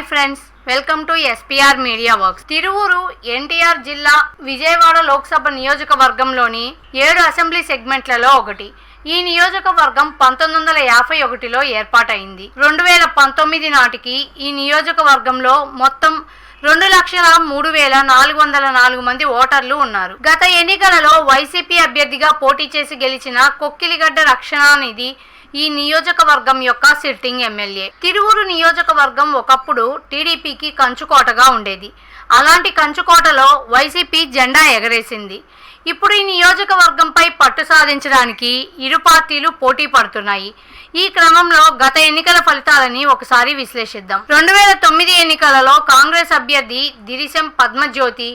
Friends, welcome to SPR media works. Tiruvuru NTR జిల్లా విజయవాడ లోక్సభ నియోజకవర్గంలోని 7 assembly సెగ్మెంట్లలో ఒకటి. ఈ నియోజకవర్గం 1951లో ఏర్పాటైంది. 2019 నాటికి ఈ నియోజకవర్గంలో మొత్తం 2,03,404 మంది ఓటర్లు ఉన్నారు. గత ఎన్నికలలో వైసీపీ అభ్యర్థిగా పోటీ చేసి గెలిచిన కొక్కిలిగడ్డ రక్షణానిధి ఈ నియోజకవర్గం యొక్క సిట్టింగ్ ఎమ్మెల్యే. తిరువూరు నియోజకవర్గం ఒకప్పుడు టీడీపీకి కంచుకోటగా ఉండేది. అలాంటి కంచుకోటలో వైసీపీ జెండా ఎగరేసింది. ఇప్పుడు ఈ నియోజకవర్గంపై పట్టు సాధించడానికి ఇరు పార్టీలు పోటీ పడుతున్నాయి. ఈ క్రమంలో గత ఎన్నికల ఫలితాలని ఒకసారి విశ్లేషిద్దాం. 2009 ఎన్నికలలో కాంగ్రెస్ అభ్యర్థి దిరిశం పద్మజ్యోతి,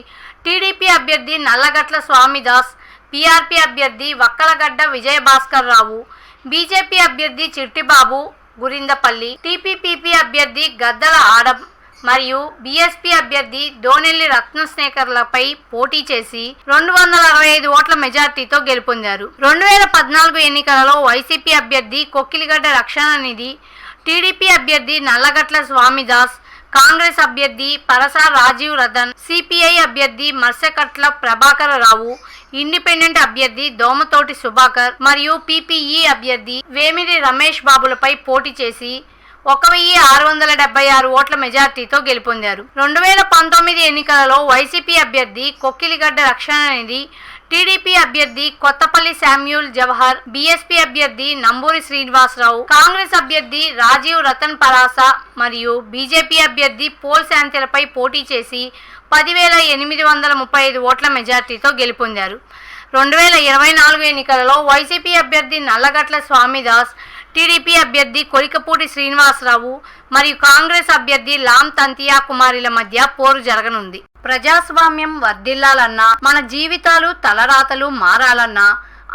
టీడీపీ అభ్యర్థి నల్లగట్ల స్వామిదాస్, పీఆర్పీ అభ్యర్థి వక్కలగడ్డ విజయభాస్కర్ రావు, బీజేపీ అభ్యర్థి చిట్టిబాబు గురిందపల్లి, టీపీపీపీ అభ్యర్థి గద్దల ఆడం మరియు బీఎస్పీ అభ్యర్థి దోనెల్లి రత్నశేఖర్లపై పోటీ చేసి 265 ఓట్ల మెజార్టీతో గెలుపొందారు. 2014 ఎన్నికలలో వైసీపీ అభ్యర్థి కొక్కిలిగడ్డ రక్షణానిధి, టీడీపీ అభ్యర్థి నల్లగట్ల స్వామిదాస్, కాంగ్రెస్ అభ్యర్థి పరసా రాజీవ్ రతన్, సిపిఐ అభ్యర్థి మర్సెకట్ల ప్రభాకర రావు, ఇండిపెండెంట్ అభ్యర్థి దోమతోటి సుభాకర్ మరియు పీపీఈ అభ్యర్థి వేమిరి రమేష్ బాబులపై పోటీ చేసి 1,676 ఓట్ల మెజార్టీతో గెలుపొందారు. 2019 ఎన్నికలలో వైసీపీ అభ్యర్థి కొక్కిలిగడ్డ రక్షణానిధి, టీడీపీ అభ్యర్థి కొత్తపల్లి శామ్యూల్ జవహర్, బీఎస్పీ అభ్యర్థి నంబూరి శ్రీనివాసరావు, కాంగ్రెస్ అభ్యర్థి రాజీవ్ రతన్ పరాస మరియు బీజేపీ అభ్యర్థి పోల్ శాంతిలపై పోటీ చేసి 10,835 ఓట్ల మెజార్టీతో గెలుపొందారు. 2024 ఎన్నికలలో వైసీపీ అభ్యర్థి నల్లగట్ల స్వామిదాస్, టీడీపీ అభ్యర్థి కొలికపూడి శ్రీనివాసరావు మరియు కాంగ్రెస్ అభ్యర్థి లాం తంతియా కుమారిల మధ్య పోరు జరగనుంది. ప్రజాస్వామ్యం వర్ధిల్లాలన్నా, మన జీవితాలు తలరాతలు మారాలన్నా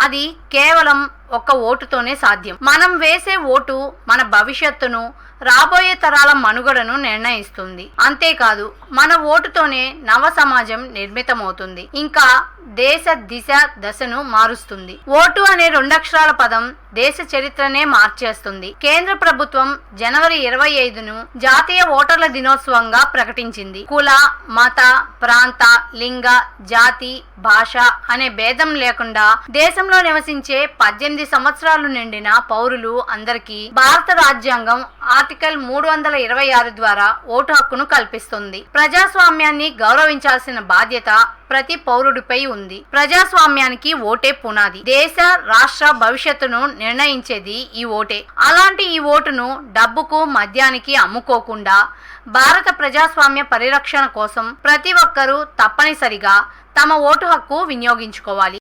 అది కేవలం ఒక్క ఓటుతోనే సాధ్యం. మనం వేసే ఓటు మన భవిష్యత్తును, రాబోయే తరాల మనుగడను నిర్ణయిస్తుంది. అంతేకాదు, మన ఓటుతోనే నవ సమాజం నిర్మితమవుతుంది, ఇంకా దేశ దిశ దశను మారుస్తుంది. ఓటు అనే 2 అక్షరాల పదం దేశ చరిత్రనే మార్చేస్తుంది. కేంద్ర ప్రభుత్వం జనవరి 25ను జాతీయ ఓటర్ల దినోత్సవంగా ప్రకటించింది. కుల, మత, ప్రాంత, లింగ, జాతి, భాష అనే భేదం లేకుండా దేశంలో నివసించే 18 సంవత్సరాలు నిండిన పౌరులు అందరికీ భారత రాజ్యాంగం ఆర్టికల్ 326 ద్వారా ఓటు హక్కును కల్పిస్తుంది. ప్రజాస్వామ్యాన్ని గౌరవించాల్సిన బాధ్యత ప్రతి పౌరుడిపై ఉంది. ప్రజాస్వామ్యానికి ఓటే పునాది. దేశ, రాష్ట్ర భవిష్యత్తును నిర్ణయించేది ఈ ఓటే. అలాంటి ఈ ఓటును డబ్బుకు, మద్యానికి అమ్ముకోకుండా భారత ప్రజాస్వామ్య పరిరక్షణ కోసం ప్రతి ఒక్కరూ తప్పనిసరిగా తమ ఓటు హక్కు వినియోగించుకోవాలి.